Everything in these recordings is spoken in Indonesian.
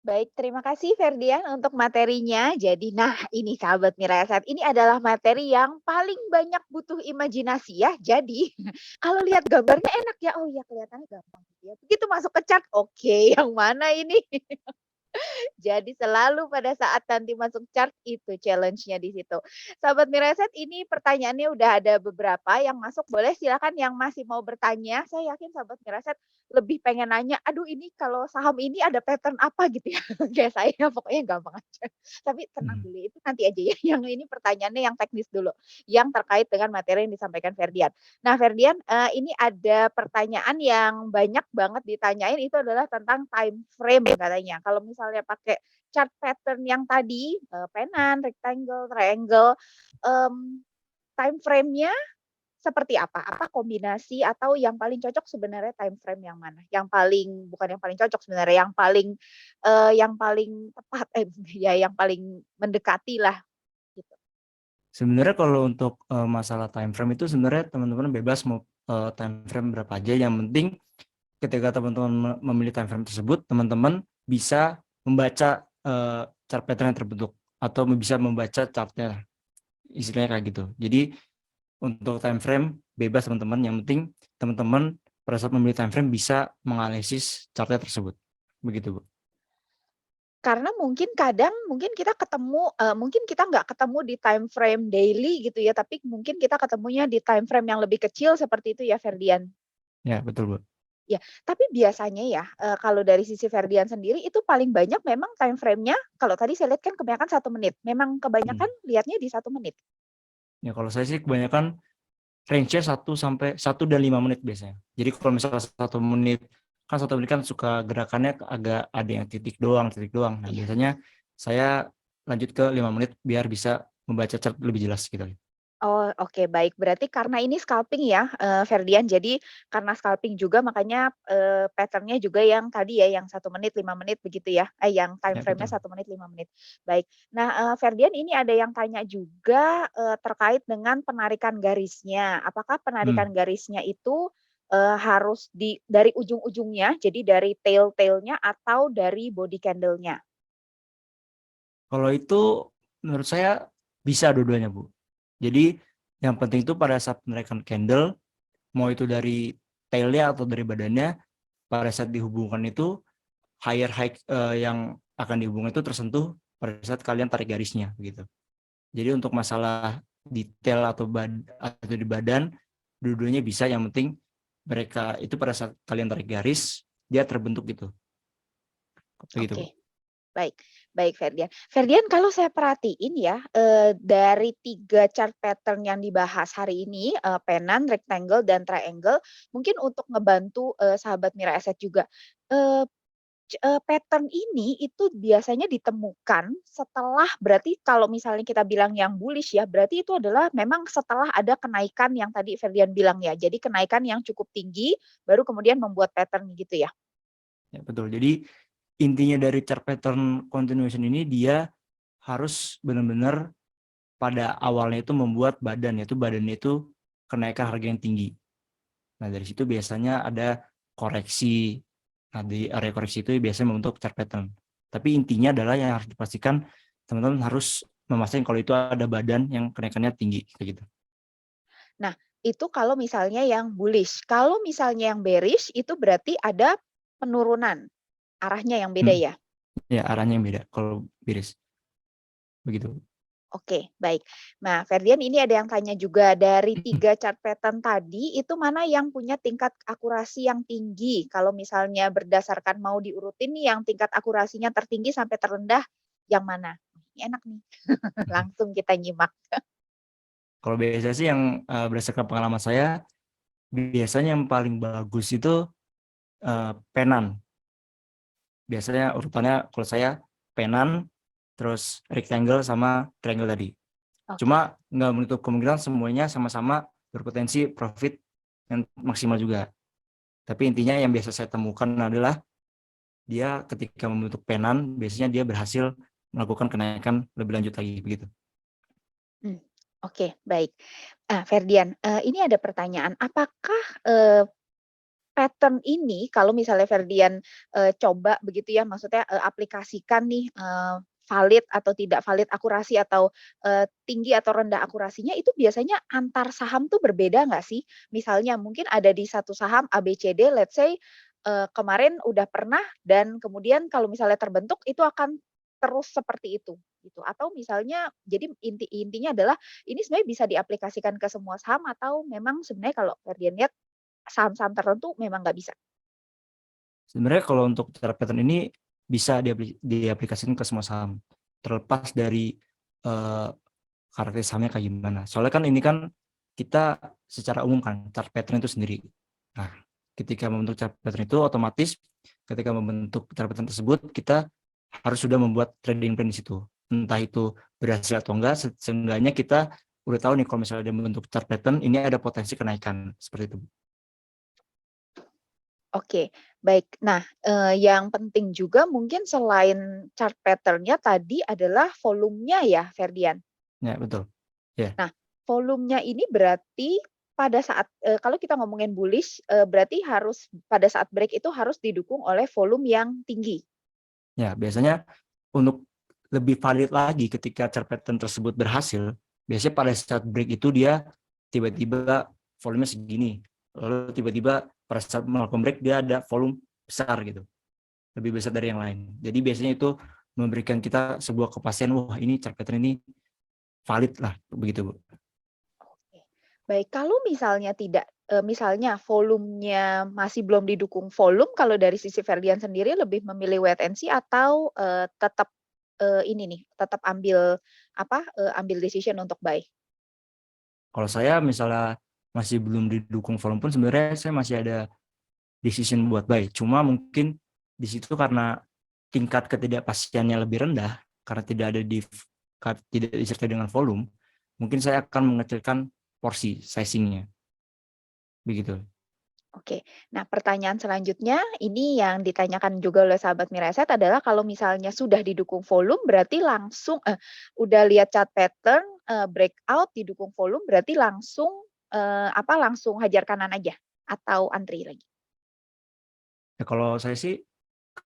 Baik, terima kasih Ferdian untuk materinya. Jadi, nah ini sahabat Miraset, ini adalah materi yang paling banyak butuh imajinasi ya. Jadi, kalau lihat gambarnya enak ya, oh iya kelihatannya gampang gitu ya. Begitu masuk ke chart, oke yang mana ini? Jadi selalu pada saat nanti masuk chart itu challenge-nya di situ. Sahabat Miraset ini pertanyaannya udah ada beberapa yang masuk, boleh silakan yang masih mau bertanya. Saya yakin sahabat Miraset lebih pengen nanya, "Aduh ini kalau saham ini ada pattern apa?" gitu ya. Kayak saya pokoknya gampang aja. Tapi tenang Mhm. dulu, itu nanti aja ya, yang ini pertanyaannya yang teknis dulu, yang terkait dengan materi yang disampaikan Ferdian. Nah Ferdian, ini ada pertanyaan yang banyak banget ditanyain itu adalah tentang time frame katanya. Kalau misalnya pakai chart pattern yang tadi, pennant, rectangle, triangle, time frame-nya seperti apa? Apa kombinasi atau yang paling cocok sebenarnya time frame yang mana? Yang paling bukan yang paling cocok sebenarnya, yang paling tepat, ya yang paling mendekati lah gitu. Sebenarnya kalau untuk, masalah time frame itu sebenarnya teman-teman bebas mau, time frame berapa aja, yang penting ketika teman-teman memilih time frame tersebut, teman-teman bisa membaca, chart pattern yang terbentuk atau bisa membaca chart-nya, istilahnya kayak gitu. Jadi untuk time frame bebas teman-teman, yang penting teman-teman pada saat memilih time frame bisa menganalisis chart-nya tersebut, begitu, Bu. Karena mungkin kita ketemu, mungkin kita nggak ketemu di time frame daily gitu ya, tapi mungkin kita ketemunya di time frame yang lebih kecil seperti itu ya, Ferdian? Ya, betul, Bu. Ya, tapi biasanya ya, kalau dari sisi Ferdian sendiri itu paling banyak memang time frame-nya kalau tadi saya lihat kan kebanyakan 1 menit, memang kebanyakan Mhm. lihatnya di 1 menit? Ya kalau saya sih kebanyakan range-nya 1 dan 5 menit biasanya. Jadi kalau misalnya 1 menit, kan 1 menit kan suka gerakannya agak ada yang titik doang titik doang. Nah, Iya. biasanya saya lanjut ke 5 menit biar bisa membaca chart lebih jelas gitu. Oh, oke baik. Berarti karena ini scalping ya, Ferdian, jadi karena scalping juga makanya, pattern-nya juga yang tadi ya, yang 1 menit, 5 menit begitu ya? Yang time Ya, frame-nya betul. 1 menit, 5 menit. Baik. Nah, Ferdian ini ada yang tanya juga, terkait dengan penarikan garisnya. Apakah Hmm, penarikan garisnya itu, harus dari ujung-ujungnya, jadi dari tail-tail-nya atau dari body candle-nya? kalau itu menurut saya bisa dua-duanya, Bu. Jadi yang penting itu pada saat penarikan candle, mau itu dari tail-nya atau dari badannya, pada saat dihubungkan itu higher high, yang akan dihubungkan itu tersentuh pada saat kalian tarik garisnya gitu. Jadi untuk masalah detail atau di badan, dua-duanya bisa, yang penting mereka itu pada saat kalian tarik garis, dia terbentuk gitu, begitu, Bu. Oke. Baik, baik Ferdian. Ferdian kalau saya perhatiin ya, dari 3 chart pattern yang dibahas hari ini, pennant, rectangle, dan triangle, mungkin untuk ngebantu, sahabat Mira Asset juga, eee pattern ini itu biasanya ditemukan setelah berarti kalau misalnya kita bilang yang bullish ya, berarti itu adalah memang setelah ada kenaikan yang tadi Ferdian bilang ya, jadi kenaikan yang cukup tinggi, baru kemudian membuat pattern gitu ya? Ya, betul. Jadi intinya dari chart pattern continuation ini dia harus benar-benar pada awalnya itu membuat badan, yaitu badannya itu kenaikan harga yang tinggi. Nah, dari situ biasanya ada koreksi. Nah, di area koreksi itu biasanya membentuk chart pattern. Tapi intinya adalah yang harus dipastikan teman-teman harus memastikan kalau itu ada badan yang kenaikannya tinggi kayak gitu. Nah, itu kalau misalnya yang bullish. Kalau misalnya yang bearish, itu berarti ada penurunan, arahnya yang beda Hmm, ya? ya arahnya yang beda kalau bearish begitu. Oke, baik. Nah, Ferdian ini ada yang tanya juga, dari 3 chart pattern tadi, itu mana yang punya tingkat akurasi yang tinggi? Kalau misalnya berdasarkan mau diurutin nih yang tingkat akurasinya tertinggi sampai terendah, yang mana? Ini enak nih, langsung kita nyimak. Kalau biasanya sih yang berdasarkan pengalaman saya, biasanya yang paling bagus itu penan. Biasanya urutannya kalau saya penan, terus rectangle sama triangle tadi. Oke. Cuma nggak menutup kemungkinan semuanya sama-sama berpotensi profit yang maksimal juga. Tapi intinya yang biasa saya temukan adalah dia ketika membentuk penan, biasanya dia berhasil melakukan kenaikan lebih lanjut lagi begitu. Mmm, oke, baik. Ferdian, ini ada pertanyaan, apakah, pattern ini kalau misalnya Ferdian, coba begitu ya, maksudnya, aplikasikan nih, valid atau tidak valid akurasi atau, tinggi atau rendah akurasinya itu biasanya antar saham tuh berbeda nggak sih? Misalnya mungkin ada di satu saham ABCD let's say, kemarin udah pernah dan kemudian kalau misalnya terbentuk itu akan terus seperti itu, gitu. Atau misalnya jadi intinya adalah ini sebenarnya bisa diaplikasikan ke semua saham atau memang sebenarnya kalau Ferdian lihat saham-saham tertentu memang nggak bisa. Sebenarnya kalau untuk cara pattern ini bisa diaplikasikan ke semua saham, terlepas dari eh, karakter sahamnya kayak gimana. Soalnya kan ini kan kita secara umum kan chart pattern itu sendiri. Nah, ketika membentuk chart pattern itu otomatis ketika membentuk chart pattern tersebut kita harus sudah membuat trading plan di situ. Entah itu berhasil atau enggak, seenggaknya kita udah tahu nih kalau misalnya dia membentuk chart pattern ini ada potensi kenaikan seperti itu. Oke, baik. Nah, yang penting juga mungkin selain chart pattern-nya tadi adalah volumenya ya, Ferdian? Ya, betul. Ya. Nah, volumenya ini berarti pada saat kalau kita ngomongin bullish, berarti harus pada saat break itu harus didukung oleh volume yang tinggi? Ya, biasanya untuk lebih valid lagi ketika chart pattern tersebut berhasil, biasanya pada saat break itu dia tiba-tiba volumenya segini. Lalu tiba-tiba pada saat melakukan break dia ada volume besar gitu. Lebih besar dari yang lain. Jadi biasanya itu memberikan kita sebuah kepastian, wah ini chart pattern ini valid lah begitu, Bu. Oke. Baik, kalau misalnya tidak misalnya volumenya masih belum didukung volume, kalau dari sisi Ferdian sendiri lebih memilih wait and see atau, tetap, ini nih, tetap ambil apa, ambil decision untuk buy? Kalau saya misalnya masih belum didukung volume pun sebenarnya saya masih ada decision buat buy. Cuma mungkin di situ karena tingkat ketidakpastiannya lebih rendah karena tidak disertai dengan volume, mungkin saya akan mengecilkan porsi sizingnya begitu. Oke. Nah, pertanyaan selanjutnya ini yang ditanyakan juga oleh sahabat Miraset adalah kalau misalnya sudah didukung volume berarti langsung udah lihat chart pattern, breakout didukung volume berarti langsung, langsung hajar kanan aja atau antri lagi? Ya kalau saya sih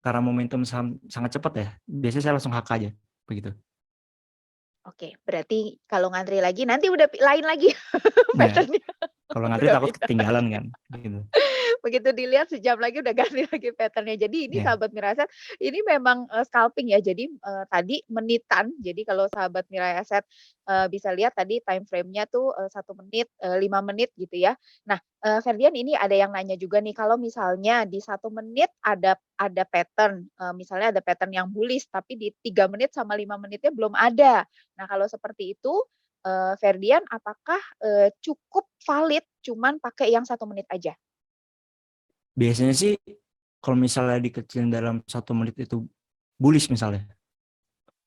karena momentum saham sangat cepat ya, biasanya saya langsung HK aja begitu. Oke, berarti kalau ngantri lagi nanti udah lain lagi Ya, pattern-nya, kalau ngantri udah takut beda. ketinggalan kan gitu. Begitu dilihat sejam lagi udah ganti lagi pattern-nya. Jadi ini Ya, sahabat Miraset, ini memang, scalping ya. Jadi, tadi menitan, jadi kalau sahabat Miraset, bisa lihat tadi time frame-nya tuh, 1 menit, 5 menit gitu ya. Nah, Ferdian ini ada yang nanya juga nih, kalau misalnya di 1 menit ada pattern, misalnya ada pattern yang bullish, tapi di 3 menit sama 5 menitnya belum ada. Nah, kalau seperti itu, Ferdian apakah, cukup valid cuman pakai yang 1 menit aja? biasanya sih kalau misalnya dikecilin dalam 1 menit itu bullish misalnya,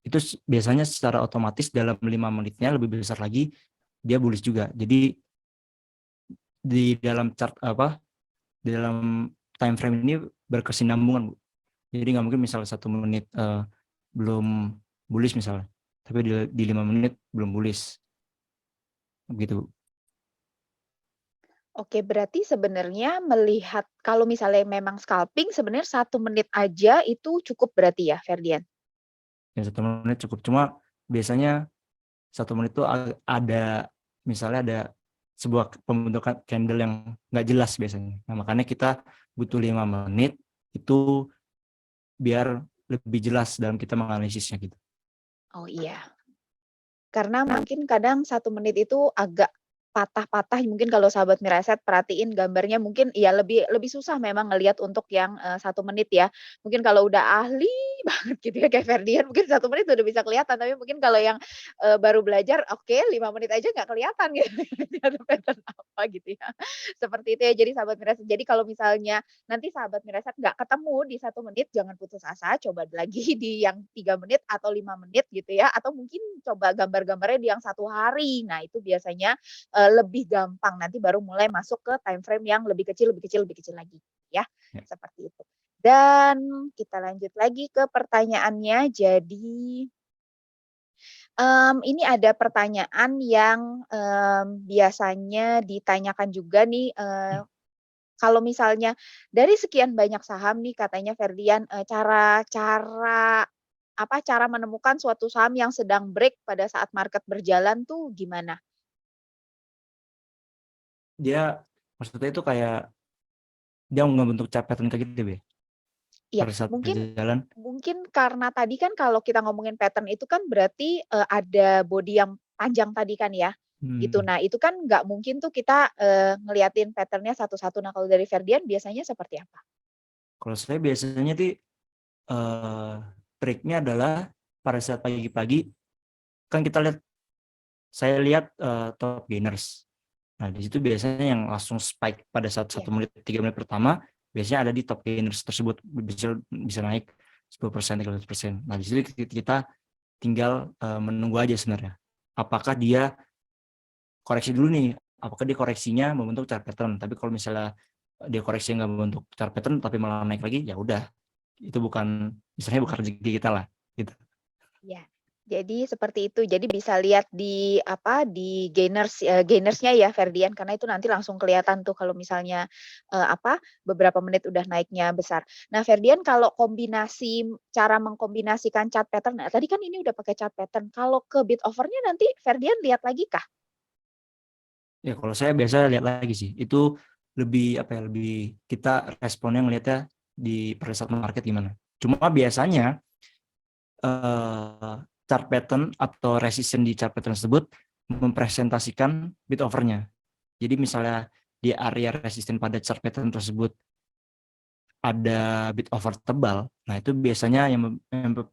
itu biasanya secara otomatis dalam 5 menitnya lebih besar lagi dia bullish juga. Jadi di dalam chart di dalam time frame ini berkesinambungan, Bu. Jadi nggak mungkin misalnya 1 menit belum bullish misalnya, tapi di 5 menit belum bullish gitu. Oke, berarti sebenarnya melihat kalau misalnya memang scalping sebenarnya 1 menit aja itu cukup berarti ya, Ferdian? Ya 1 menit cukup. Cuma biasanya 1 menit itu ada misalnya ada sebuah pembentukan candle yang nggak jelas biasanya. Nah makanya kita butuh 5 menit itu biar lebih jelas dalam kita menganalisisnya gitu. Oh iya. Karena mungkin kadang 1 menit itu agak patah-patah, mungkin kalau sahabat Miraset perhatiin gambarnya mungkin ya lebih lebih susah memang ngelihat untuk yang, 1 menit ya. Mungkin kalau udah ahli banget gitu ya kayak Ferdian mungkin 1 menit udah bisa kelihatan, tapi mungkin kalau yang, baru belajar oke 5 menit aja nggak kelihatan gitu ini ada pattern apa gitu ya. Seperti itu ya jadi sahabat Miraset. Jadi kalau misalnya nanti sahabat Miraset nggak ketemu di 1 menit jangan putus asa, coba lagi di yang 3 menit atau 5 menit gitu ya, atau mungkin coba gambar-gambarnya di yang 1 hari. Nah itu biasanya, lebih gampang, nanti baru mulai masuk ke time frame yang lebih kecil lagi, ya, Ya. seperti itu. Dan kita lanjut lagi ke pertanyaannya, jadi, ini ada pertanyaan yang, biasanya ditanyakan juga nih, Kalau misalnya dari sekian banyak saham nih katanya Ferdian, cara cara cara menemukan suatu saham yang sedang break pada saat market berjalan tuh gimana? Dia maksudnya itu kayak dia nggak bentuk chart pattern kayak gitu ya Iya, pada saat mungkin berjalan. mungkin karena tadi kan kalau kita ngomongin pattern itu kan berarti, ada body yang panjang tadi kan ya, gitu. Hmm, Nah itu kan nggak mungkin tuh kita, ngeliatin pattern-nya satu-satu. Nah kalau dari Ferdian biasanya seperti apa? Kalau saya biasanya eh triknya adalah pada saat pagi-pagi kan saya lihat top gainers. Nah di situ biasanya yang langsung spike pada saat Iya, 1 menit 3 menit pertama biasanya ada di top gainers tersebut bisa bisa naik 10% 13%. Nah di situ kita tinggal menunggu aja sebenarnya. Apakah dia koreksi dulu nih? Apakah dia koreksinya membentuk chart pattern? Tapi kalau misalnya dia koreksi nggak membentuk chart pattern tapi malah naik lagi, ya udah itu bukan misalnya bukan rezeki kita lah gitu. iya. Jadi seperti itu. Jadi bisa lihat di di gainers, gainers-nya ya Ferdian, karena itu nanti langsung kelihatan tuh kalau misalnya, beberapa menit udah naiknya besar. Nah Ferdian kalau cara mengkombinasikan chart pattern, nah tadi kan ini udah pakai chart pattern, kalau ke bid offer-nya nanti Ferdian lihat lagi kah? Ya kalau saya biasa lihat lagi sih itu lebih apa ya, lebih kita responnya ngelihatnya di pada saat market gimana. Cuma biasanya chart pattern atau resistance di chart pattern tersebut mempresentasikan bid offer-nya. Jadi misalnya di area resisten pada chart pattern tersebut ada bid offer tebal, nah itu biasanya yang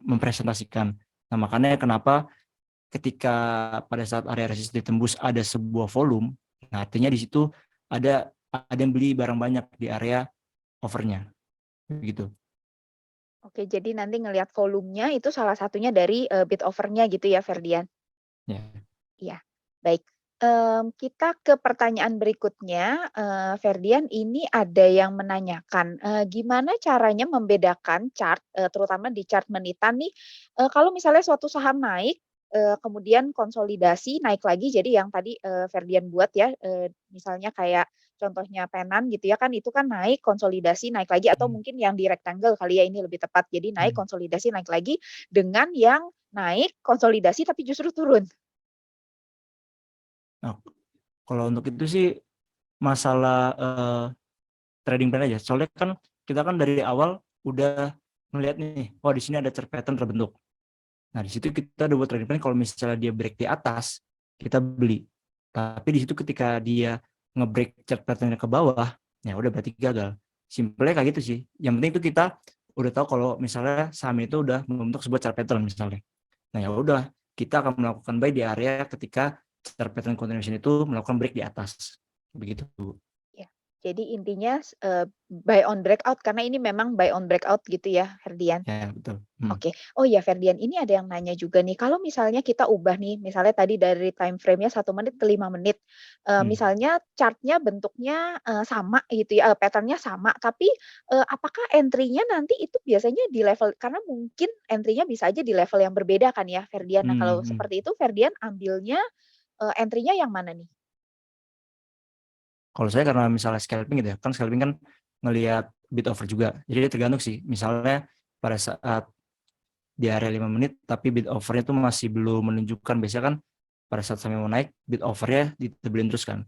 mempresentasikan. Nah makanya kenapa ketika pada saat area resisten ditembus ada sebuah volume, nah artinya di situ ada yang beli barang banyak di area overnya, gitu. Oke, jadi nanti ngelihat volumenya itu salah satunya dari, bid offer-nya gitu ya Ferdian? Ya, Iya, baik. Kita ke pertanyaan berikutnya, Ferdian, ini ada yang menanyakan, gimana caranya membedakan chart, terutama di chart menitan nih, kalau misalnya suatu saham naik, kemudian konsolidasi naik lagi, jadi yang tadi, Ferdian buat ya, misalnya kayak contohnya Penan gitu ya kan, itu kan naik, konsolidasi, naik lagi, atau hmm. mungkin yang di rectangle kali ya, ini lebih tepat. Jadi naik, Hmm. konsolidasi, naik lagi, dengan yang naik, konsolidasi, tapi justru turun. Nah, kalau untuk itu sih masalah trading plan aja. Soalnya kan kita kan dari awal udah melihat nih, oh di sini ada chart pattern terbentuk. Nah, di situ kita udah buat trading plan kalau misalnya dia break di atas, kita beli. Tapi di situ ketika dia nge-break chart pattern ke bawah, ya udah berarti gagal. Simpelnya kayak gitu sih. Yang penting itu kita udah tahu kalau misalnya saham itu udah membentuk sebuah chart pattern misalnya. Nah, ya udah kita akan melakukan buy di area ketika chart pattern continuation itu melakukan break di atas. Begitu. Ya, jadi intinya buy on breakout karena ini memang buy on breakout gitu ya, Ferdian? Ya, betul. Hmm. Oke. Oh ya Ferdian, ini ada yang nanya juga nih, kalau misalnya kita ubah nih, misalnya tadi dari time frame-nya 1 menit ke 5 menit, Hmm. misalnya chart-nya bentuknya, sama gitu ya, pattern-nya sama, tapi, apakah entry-nya nanti itu biasanya di level karena mungkin entry-nya bisa aja di level yang berbeda kan ya, Ferdian. Nah, Hmm. kalau Hmm. seperti itu Ferdian ambilnya, entry-nya yang mana nih? Kalau saya karena misalnya scalping gitu ya, kan scalping kan ngelihat bid offer juga. Jadi tergantung sih. Misalnya pada saat di area 5 menit tapi bid offernya tuh masih belum menunjukkan, biasanya kan pada saat sampai mau naik bid offernya ditebelin terus kan.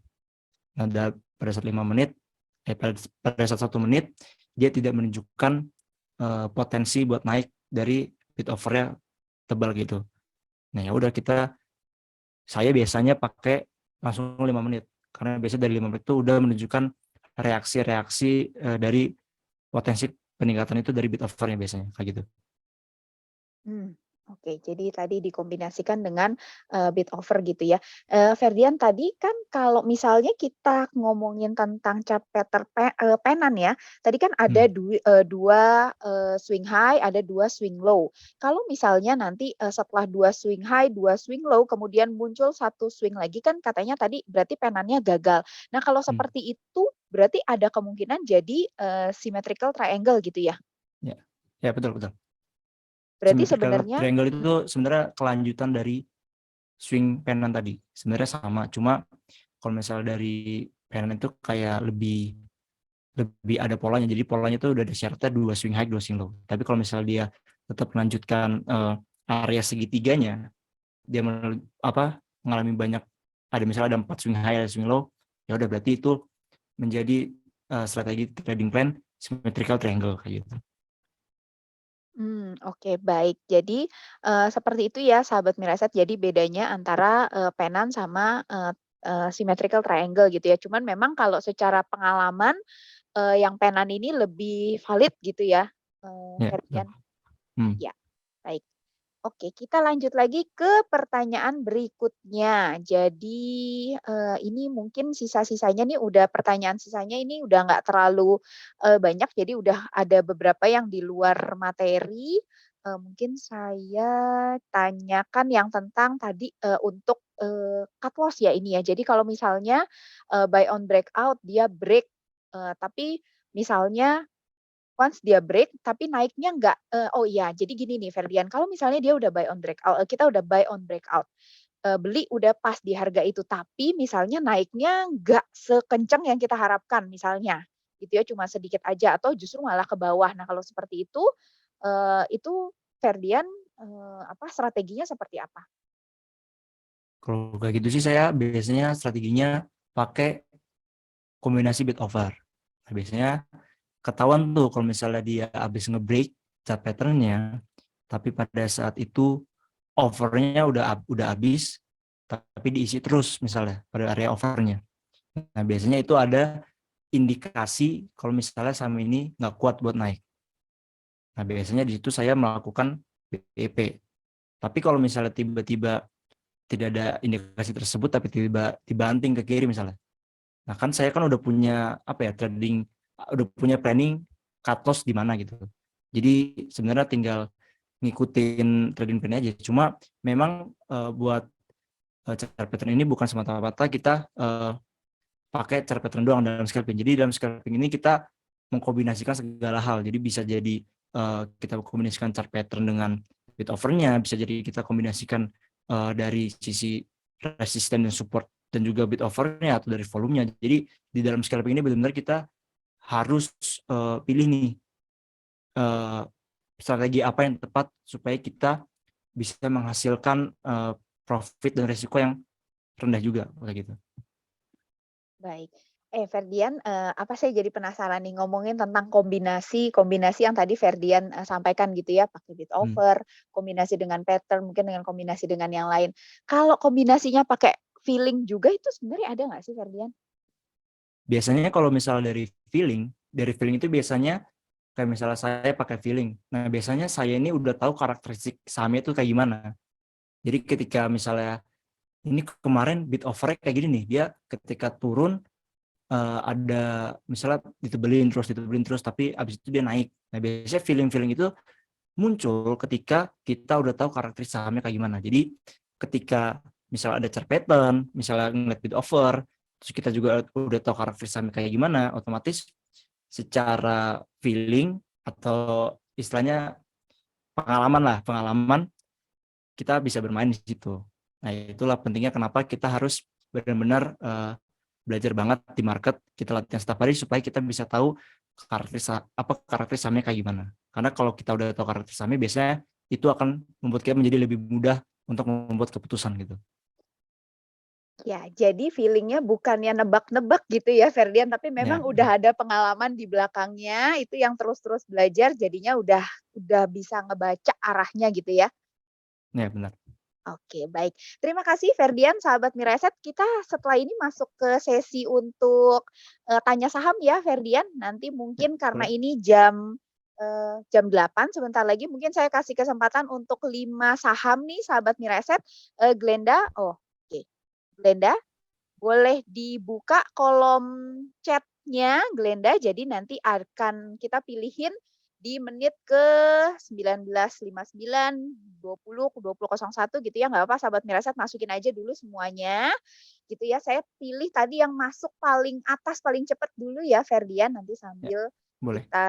Nah, pada saat 5 menit pada saat 1 menit dia tidak menunjukkan potensi buat naik dari bid offernya tebal gitu. Nah, ya udah saya biasanya pakai langsung 5 menit. Karena biasanya dari 5 menit itu udah menunjukkan reaksi-reaksi dari potensi peningkatan itu dari bid offernya biasanya kayak gitu. Oke. Jadi tadi dikombinasikan dengan, bid offer gitu ya. Ferdian tadi kan kalau misalnya kita ngomongin tentang chart Penan ya, tadi kan ada Hmm. 2, swing high, ada 2 swing low. Kalau misalnya nanti, setelah 2 swing high, 2 swing low, kemudian muncul 1 swing lagi kan katanya tadi berarti penannya gagal. Nah kalau Hmm. seperti itu berarti ada kemungkinan jadi, symmetrical triangle gitu ya? Ya, ya betul betul. Berarti Symmetrical sebenarnya triangle itu tuh sebenarnya kelanjutan dari swing pennant tadi. Sebenarnya sama, cuma kalau misalnya dari pennant itu kayak lebih lebih ada polanya. Jadi polanya tuh udah ada syaratnya 2 swing high, 2 swing low. Tapi kalau misalnya dia tetap melanjutkan area segitiganya, dia mengalami banyak, ada misalnya ada 4 swing high, ada swing low, ya udah berarti itu menjadi strategi trading plan symmetrical triangle kayak gitu. Oke baik. Jadi, seperti itu ya sahabat Miraset, jadi bedanya antara, Pennant sama, symmetrical triangle gitu ya. Cuman memang kalau secara pengalaman, yang Pennant ini lebih valid gitu ya, Ya, betul. Ferdian? Hmm. Ya, baik. Oke, kita lanjut lagi ke pertanyaan berikutnya. Jadi, ini mungkin sisa-sisanya nih udah pertanyaan sisanya ini udah nggak terlalu, banyak, jadi udah ada beberapa yang di luar materi. Mungkin saya tanyakan yang tentang tadi, untuk, cut loss ya ini ya. Jadi kalau misalnya, buy on breakout dia break, tapi misalnya once dia break, tapi naiknya nggak oh iya, jadi gini nih Ferdian, kalau misalnya dia udah buy on breakout kita udah buy on breakout, beli udah pas di harga itu, tapi misalnya naiknya nggak sekencang yang kita harapkan misalnya, gitu ya, cuma sedikit aja atau justru malah ke bawah. Nah, kalau seperti itu Ferdian, strateginya seperti apa? Kalau kayak gitu sih saya biasanya strateginya pakai kombinasi bid offer. Nah, biasanya ketahuan tuh kalau misalnya dia habis nge-break chart pattern-nya, tapi pada saat itu offernya udah habis, tapi diisi terus misalnya pada area offernya. Nah, biasanya itu ada indikasi kalau misalnya saham ini nggak kuat buat naik. Nah, biasanya di situ saya melakukan BEP. Tapi kalau misalnya tiba-tiba tidak ada indikasi tersebut, tapi tiba-tiba dibanting ke kiri misalnya. Nah, kan saya kan udah punya trading, udah punya planning cut loss di mana gitu. Jadi sebenarnya tinggal ngikutin trading plan aja. Cuma memang buat chart pattern ini bukan semata-mata kita pakai chart pattern doang dalam scalping. Jadi dalam scalping ini kita mengkombinasikan segala hal. Jadi bisa jadi kita kombinasikan chart pattern dengan bid offer-nya, bisa jadi kita kombinasikan dari sisi resisten dan support dan juga bid offer-nya atau dari volumenya. Jadi di dalam scalping ini benar-benar kita harus pilih nih strategi apa yang tepat supaya kita bisa menghasilkan profit dan resiko yang rendah juga kayak gitu. Baik. Ferdian, saya jadi penasaran nih ngomongin tentang kombinasi yang tadi Ferdian, sampaikan gitu ya, pakai bid Hmm. offer, kombinasi dengan pattern, mungkin dengan kombinasi dengan yang lain. Kalau kombinasinya pakai feeling juga itu sebenarnya ada nggak sih Ferdian? Biasanya kalau misalnya dari feeling itu biasanya kayak misalnya saya pakai feeling. Nah, biasanya saya ini udah tahu karakteristik sahamnya itu kayak gimana. Jadi ketika misalnya ini kemarin bid offer kayak gini nih, dia ketika turun ada misalnya ditebelin terus tapi abis itu dia naik. Nah, biasanya feeling itu muncul ketika kita udah tahu karakteristik sahamnya kayak gimana. Jadi ketika misalnya ada chart pattern, misalnya ngeliat bid offer, terus kita juga udah tahu karakteristik sahamnya kayak gimana, otomatis secara feeling atau istilahnya pengalaman kita bisa bermain di situ. Nah, itulah pentingnya kenapa kita harus benar-benar belajar banget di market, kita latihan setiap hari supaya kita bisa tahu karakter sahamnya kayak gimana. Karena kalau kita udah tahu karakter sahamnya, biasanya itu akan membuat kita menjadi lebih mudah untuk membuat keputusan gitu. Ya, jadi feeling-nya bukannya nebak-nebak gitu ya Ferdian, tapi memang Ya, udah ada pengalaman di belakangnya, itu yang terus-terus belajar jadinya udah bisa ngebaca arahnya gitu ya? ya benar. Oke, baik. Terima kasih Ferdian, sahabat Miraset. Kita setelah ini masuk ke sesi untuk, tanya saham ya Ferdian. Nanti Ya, mungkin karena boleh. ini jam 8 sebentar lagi mungkin saya kasih kesempatan untuk 5 saham nih sahabat Miraset. Glenda oke. Glenda, boleh dibuka kolom chat-nya Glenda, jadi nanti akan kita pilihin di menit ke 19.59, 20, 20.01 gitu ya, nggak apa-apa sahabat Mirasat masukin aja dulu semuanya, gitu ya. Saya pilih tadi yang masuk paling atas, paling cepat dulu ya Ferdian, nanti Ya, sambil boleh. kita